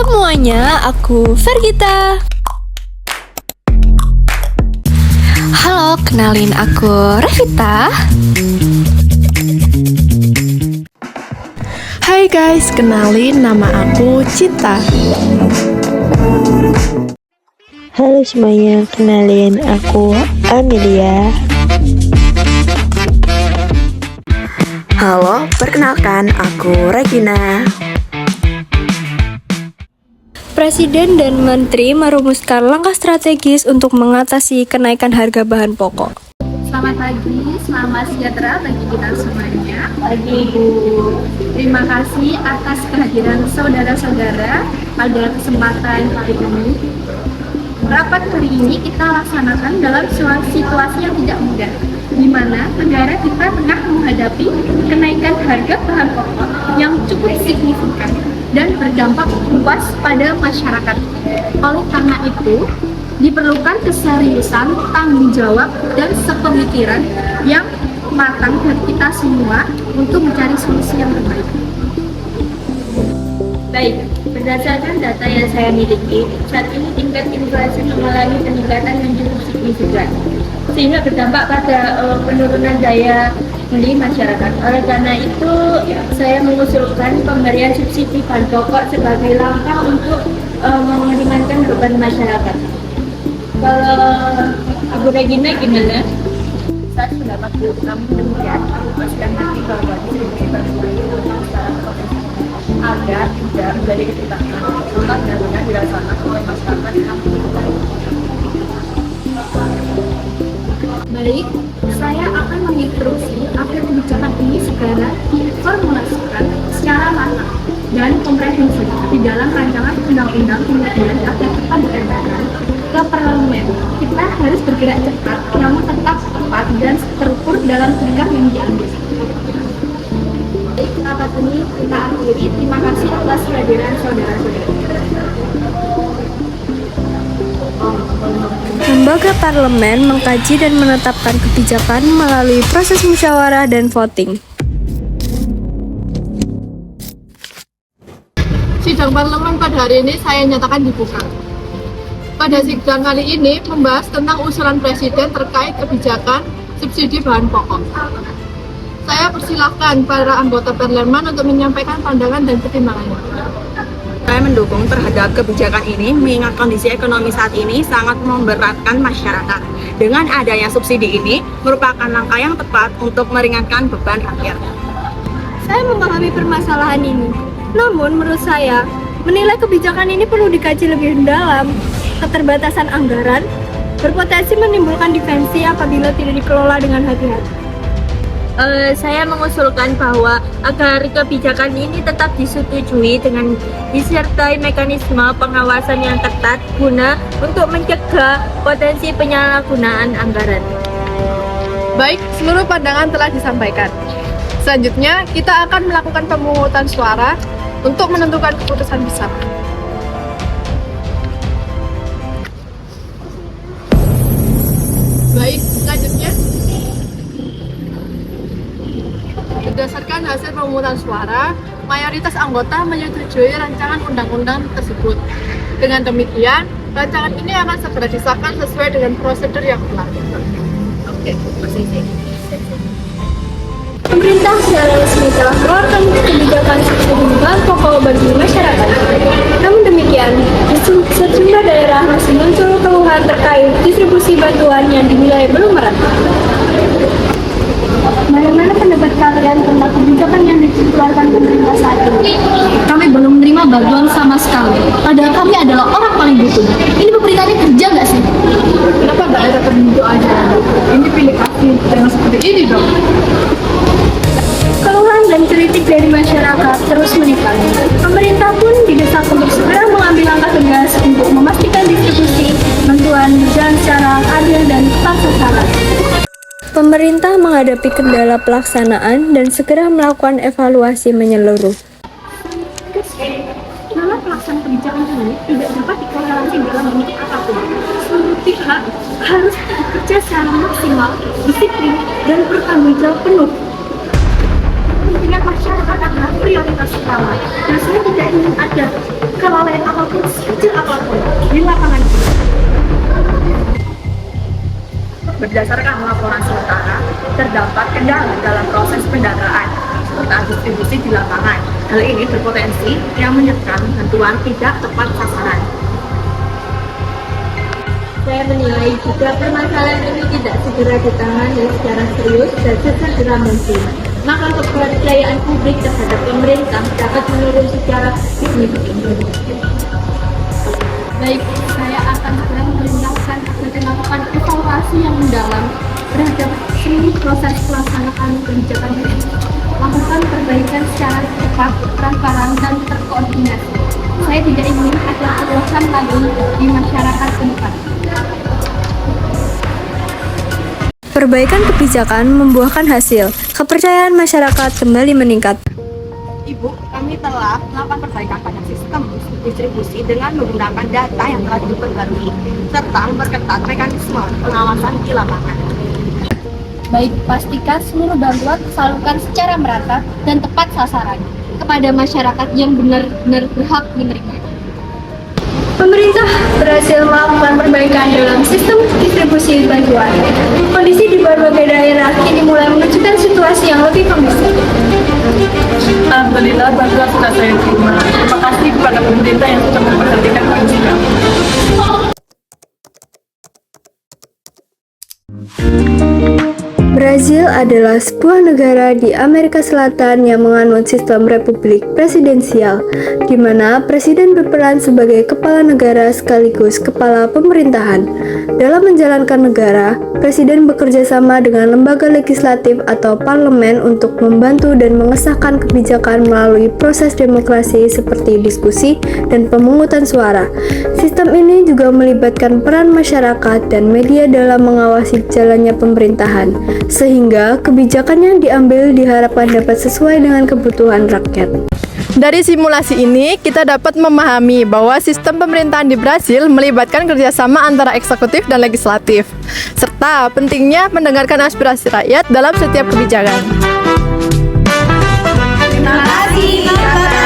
semuanya, aku Vergita. Halo, kenalin aku Revita. Hai guys, kenalin nama aku Cinta. Halo semuanya, kenalin aku Amelia. Halo, perkenalkan aku Regina. Presiden dan Menteri merumuskan langkah strategis untuk mengatasi kenaikan harga bahan pokok. Selamat pagi, selamat sejahtera bagi kita semuanya. Pagi Ibu. Terima kasih atas kehadiran saudara-saudara pada kesempatan kali ini. Rapat hari ini kita laksanakan dalam situasi yang tidak mudah, di mana negara kita tengah menghadapi kenaikan harga bahan pokok yang cukup signifikan dan berdampak luas pada masyarakat. Oleh karena itu, diperlukan keseriusan, tanggung jawab, dan sepemikiran yang matang dari kita semua untuk mencari solusi yang terbaik. Baik, berdasarkan data yang saya miliki, saat ini tingkat inflasi mengalami peningkatan yang cukup signifikan, sehingga berdampak pada penurunan daya beli masyarakat. Oleh karena itu, saya mengusulkan pemberian subsidi bahan pokok sebagai langkah untuk meringankan beban masyarakat. Kalau Ibu Regina gimana? Saya pendapat kami demikian, pastikan nanti bahwa agar tidak menjadi ketimpangan tempat dan benar dirasakan oleh masyarakat yang membutuhkan. Baik, saya akan menginstruksi agar kebijakan ini segera diformulasikan secara matang dan komprehensif di dalam rancangan undang-undang, kemudian agar cepat diajukan ke parlemen. Kita harus bergerak cepat, namun tetap tepat dan terukur dalam langkah yang diambil. Rapat ini kita akhiri. Terima kasih atas kehadiran saudara-saudara. Lembaga parlemen mengkaji dan menetapkan kebijakan melalui proses musyawarah dan voting. Sidang parlemen pada hari ini saya nyatakan dibuka. Pada sidang kali ini membahas tentang usulan presiden terkait kebijakan subsidi bahan pokok. Saya persilahkan para anggota parlemen untuk menyampaikan pandangan dan pertimbangannya. Saya mendukung terhadap kebijakan ini mengingat kondisi ekonomi saat ini sangat memberatkan masyarakat. Dengan adanya subsidi ini merupakan langkah yang tepat untuk meringankan beban rakyat. Saya memahami permasalahan ini, namun menurut saya, menilai kebijakan ini perlu dikaji lebih mendalam. Keterbatasan anggaran berpotensi menimbulkan defensi apabila tidak dikelola dengan hati-hati. Saya mengusulkan bahwa agar kebijakan ini tetap disetujui dengan disertai mekanisme pengawasan yang ketat guna untuk mencegah potensi penyalahgunaan anggaran. Baik, seluruh pandangan telah disampaikan. Selanjutnya, kita akan melakukan pemungutan suara untuk menentukan keputusan bersama. Baik, selanjutnya. Berdasarkan hasil pemungutan suara, mayoritas anggota menyetujui rancangan undang-undang tersebut. Dengan demikian, rancangan ini akan segera disahkan sesuai dengan prosedur yang berlaku. Oke, posisi. Pemerintah secara resmi telah mengeluarkan kebijakan subsidi bahan pokok bagi masyarakat. Namun demikian, di sejumlah daerah masih muncul keluhan terkait distribusi bantuan yang dinilai belum merata. Bagaimana pendapat kalian tentang kebijakan yang dikeluarkan pemerintah saat ini? Kami belum menerima bantuan sama sekali. Padahal kami adalah orang paling butuh. Ini pemerintahnya kerja nggak sih? Kenapa nggak ada terbentuk aja? Ini pilih kasih, jangan seperti ini dong. Keluhan dan kritik dari masyarakat terus meningkat. Pemerintah pun didesak untuk segera mengambil langkah tegas untuk memastikan distribusi bantuan berjalan secara adil dan tepat sasaran. Pemerintah menghadapi kendala pelaksanaan dan segera melakukan evaluasi menyeluruh. Dalam pelaksanaan kebijakan ini tidak dapat dikoreksi dalam bentuk apapun. Seluruh pihak harus bekerja secara maksimal, disiplin, dan bertanggung jawab penuh. Kepentingan masyarakat adalah prioritas utama, dan saya tidak ingin ada kelalaian apapun, sekecil apapun di lapangan. Berdasarkan laporan sementara, terdapat kendala dalam proses pendataan serta distribusi di lapangan. Hal ini berpotensi yang menyebabkan bantuan tidak tepat sasaran. Saya menilai jika permasalahan ini tidak segera ditangani secara serius dan sesegera mungkin, maka kepercayaan publik terhadap pemerintah dapat menurun secara signifikan. Baik, saya akan segera memerintahkan agar dilakukan evaluasi yang mendalam terhadap seluruh proses pelaksanaan kebijakan ini. Lakukan perbaikan secara cepat, transparan, dan terkoordinasi. Saya tidak ingin ada keluasan lagi di masyarakat tempat. Perbaikan kebijakan membuahkan hasil. Kepercayaan masyarakat kembali meningkat. Ibu, kami telah melakukan perbaikan pada sistem distribusi dengan menggunakan data yang telah diperbarui, serta memperketat mekanisme pengawasan di lapangan. Baik, pastikan seluruh bantuan tersalurkan secara merata dan tepat sasaran kepada masyarakat yang benar-benar berhak menerima. Pemerintah berhasil melakukan perbaikan dalam sistem distribusi bantuan. Kondisi di berbagai daerah kini mulai menunjukkan situasi yang lebih kondusif. Alhamdulillah bantuan sudah saya terima. Terima kasih kepada pemerintah yang sudah memperhatikan kondisi kami. Brazil adalah sebuah negara di Amerika Selatan yang menganut sistem republik presidensial, di mana presiden berperan sebagai kepala negara sekaligus kepala pemerintahan. Dalam menjalankan negara, presiden bekerja sama dengan lembaga legislatif atau parlemen untuk membantu dan mengesahkan kebijakan melalui proses demokrasi seperti diskusi dan pemungutan suara. Sistem ini juga melibatkan peran masyarakat dan media dalam mengawasi jalannya pemerintahan, sehingga kebijakan yang diambil diharapkan dapat sesuai dengan kebutuhan rakyat. Dari simulasi ini, kita dapat memahami bahwa sistem pemerintahan di Brasil melibatkan kerjasama antara eksekutif dan legislatif, serta pentingnya mendengarkan aspirasi rakyat dalam setiap kebijakan. Terima kasih.